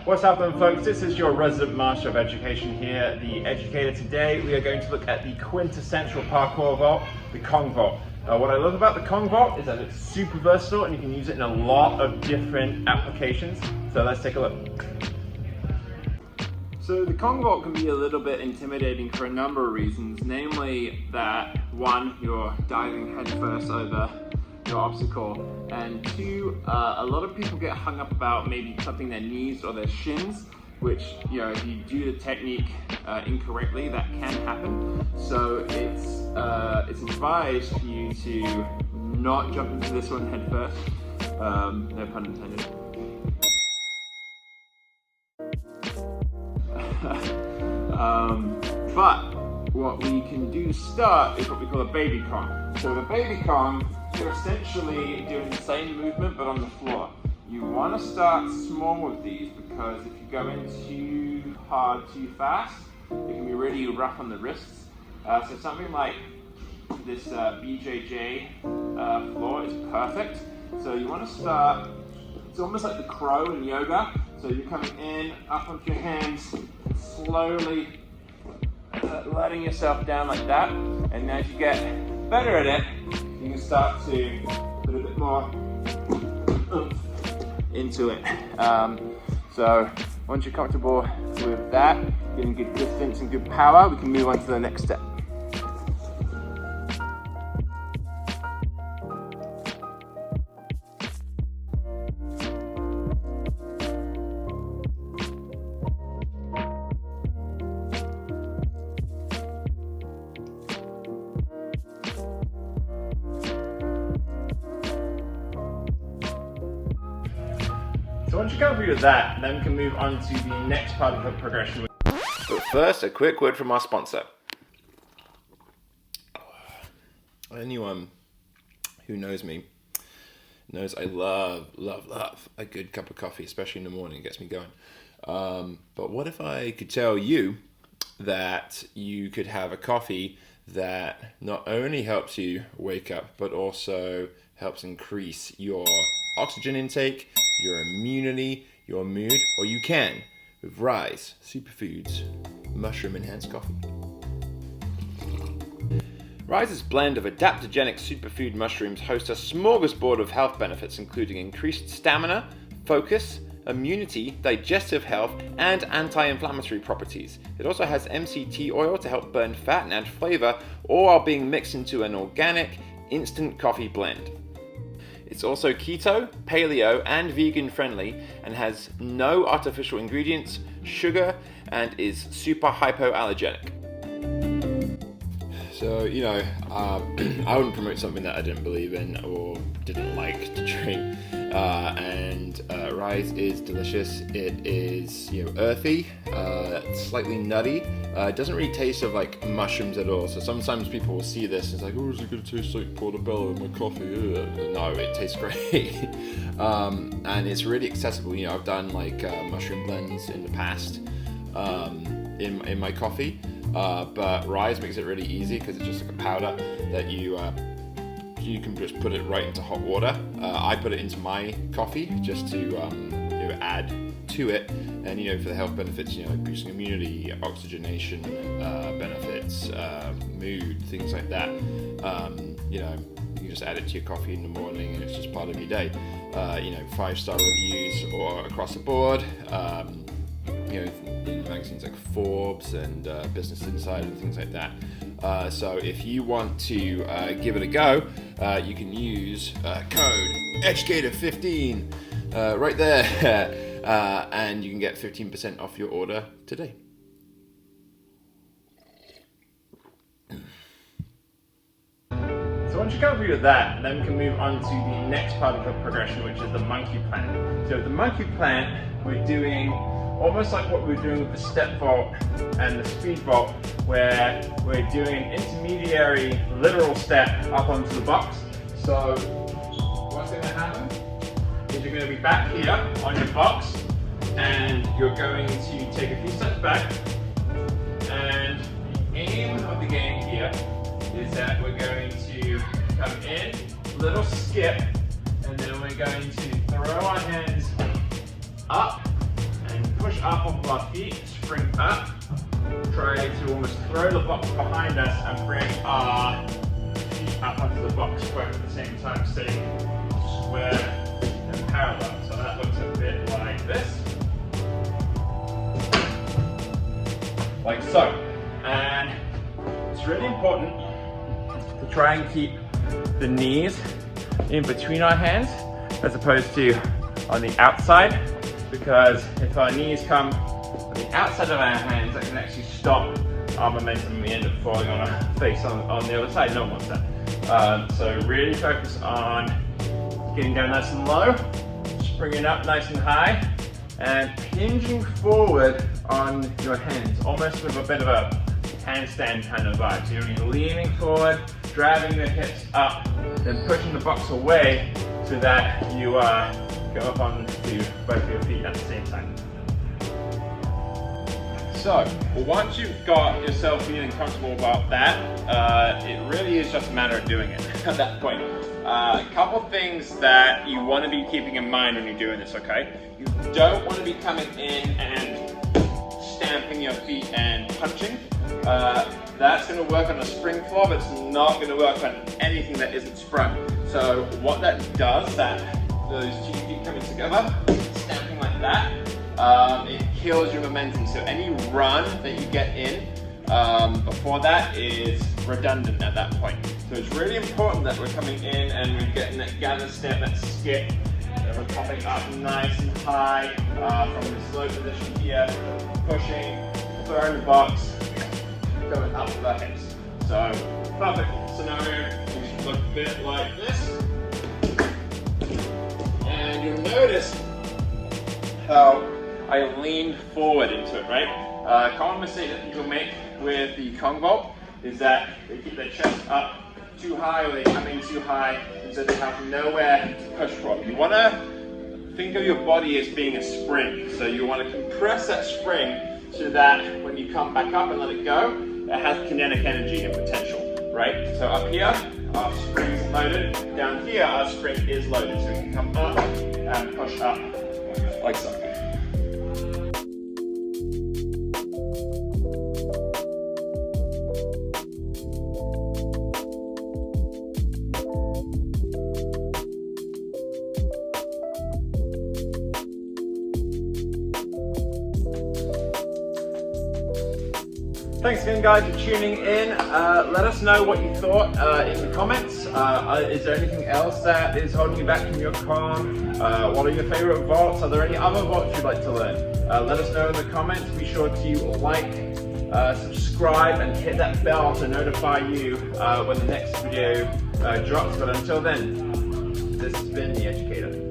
What's happening, folks? This is your resident master of education here, the educator. Today we are going to look at the quintessential parkour vault, the Kong vault. What I love about the Kong vault is that it's super versatile and you can use it in a lot of different applications. So let's take a look. So the Kong vault can be a little bit intimidating for a number of reasons, namely that one, you're diving headfirst over your obstacle, and two, a lot of people get hung up about maybe cupping their knees or their shins, which, you know, if you do the technique incorrectly, that can happen. So it's advised for you to not jump into this one head first. No pun intended. But what we can do to start is what we call a baby Kong. So the baby Kong, you're essentially doing the same movement but on the floor. You want to start small with these because if you go in too hard, too fast, it can be really rough on the wrists. So something like this BJJ floor is perfect. So you want to start, it's almost like the crow in yoga. So you're coming in, up onto your hands, slowly letting yourself down like that. And as you get better at it, you can start to put a bit more oomph into it. So once you're comfortable with that, getting good distance and good power, we can move on to the next step. So once you come through to that, then we can move on to the next part of the progression. But first, a quick word from our sponsor. Anyone who knows me knows I love a good cup of coffee, especially in the morning. It gets me going. But what if I could tell you that you could have a coffee that not only helps you wake up, but also helps increase your oxygen intake, your immunity, your mood, or you can with Rise Superfoods Mushroom Enhanced Coffee. Rise's blend of adaptogenic superfood mushrooms hosts a smorgasbord of health benefits, including increased stamina, focus, immunity, digestive health, and anti-inflammatory properties. It also has MCT oil to help burn fat and add flavor, all while being mixed into an organic, instant coffee blend. It's also keto, paleo, and vegan friendly, and has no artificial ingredients, sugar, and is super hypoallergenic. So, you know, I wouldn't promote something that I didn't believe in or didn't like to drink. And Rise is delicious. It is, you know, earthy, slightly nutty. It doesn't really taste of like mushrooms at all. So sometimes people will see this and it's like, oh, is it going to taste like portobello in my coffee? No, it tastes great. And it's really accessible. You know, I've done like mushroom blends in the past in my coffee. But Rise makes it really easy because it's just like a powder that you can just put it right into hot water. I put it into my coffee just to you know, add to it, and you know, for the health benefits, you know, like boosting immunity, oxygenation benefits, mood, things like that. You know, you can just add it to your coffee in the morning, and it's just part of your day. You know, 5-star reviews or across the board. You know, in magazines like Forbes and Business Insider and things like that. So if you want to give it a go, you can use code EDUCATOR15 right there, and you can get 15% off your order today. So once you come through to that, then we can move on to the next part of the progression, which is the monkey plant. So the monkey plant, we're doing almost like what we were doing with the step vault and the speed vault, where we're doing an intermediary literal step up onto the box. So what's going to happen is you're going to be back here on your box, and you're going to take a few steps back, and the aim of the game here is that we're going to come in, little skip, and then we're going to throw our hands up and up off of our feet, spring up. Try to almost throw the box behind us and bring our feet up onto the box, both at the same time staying square and parallel. So that looks a bit like this. Like so. And it's really important to try and keep the knees in between our hands as opposed to on the outside, because if our knees come on the outside of our hands, that can actually stop our momentum and we end up falling on our face on the other side. No one wants that. So really focus on getting down nice and low, springing up nice and high, and hinging forward on your hands, almost with a bit of a handstand kind of vibe. So you're leaning forward, driving the hips up, then pushing the box away so that you go up onto both of your feet at the same time. So, once you've got yourself feeling comfortable about that, it really is just a matter of doing it at that point. A couple things that you want to be keeping in mind when you're doing this, okay? You don't want to be coming in and stamping your feet and punching. That's going to work on a spring floor, but it's not going to work on anything that isn't sprung. So what that does, those two feet coming together, stamping like that, it kills your momentum. So any run that you get in before that is redundant at that point. So it's really important that we're coming in and we're getting that gather step, that skip, and we're popping up nice and high from the slow position here, pushing, throwing the box, going up with our hips. So perfect scenario, we should look a bit like this. And you'll notice how I leaned forward into it, right? A common mistake that people make with the Kong vault is that they keep their chest up too high or they come in too high, and so they have nowhere to push from. You want to think of your body as being a spring. So you want to compress that spring so that when you come back up and let it go, it has kinetic energy and potential, right? So up here, our spring is loaded. Down here, our spring is loaded. So we can come up and push up like so. Thanks again guys for tuning in. Let us know what you thought in the comments. Is there anything else that is holding you back from your Kong? What are your favorite vaults? Are there any other vaults you'd like to learn? Let us know in the comments. Be sure to like, subscribe, and hit that bell to notify you when the next video drops. But until then, this has been The Educator.